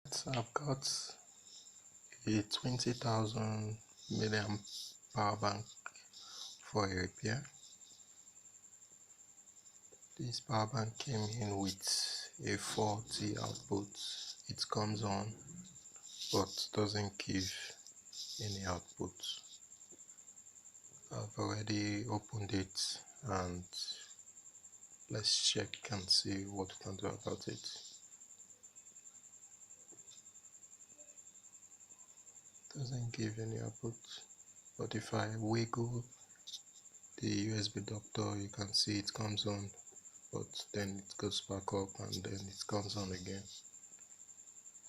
So I've got a 20,000 milliamp power bank for a repair. This power bank came in with a faulty output. It comes on but doesn't give any output. I've already opened it and let's check and see what we can do about it. Doesn't give any output, but if I wiggle the USB adapter, you can see it comes on, but then it goes back up and then it comes on again.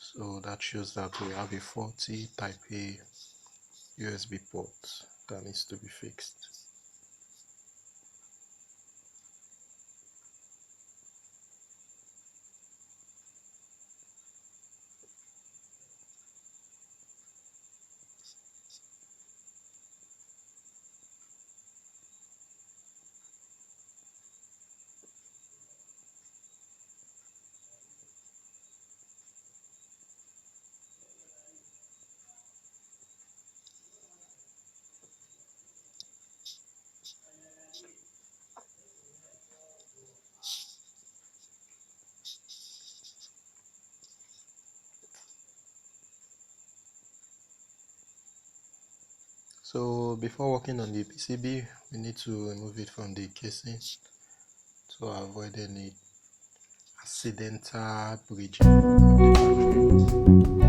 So that shows that we have a faulty type A USB port that needs to be fixed. So before working on the PCB, we need to remove it from the casing to avoid any accidental bridging of the battery.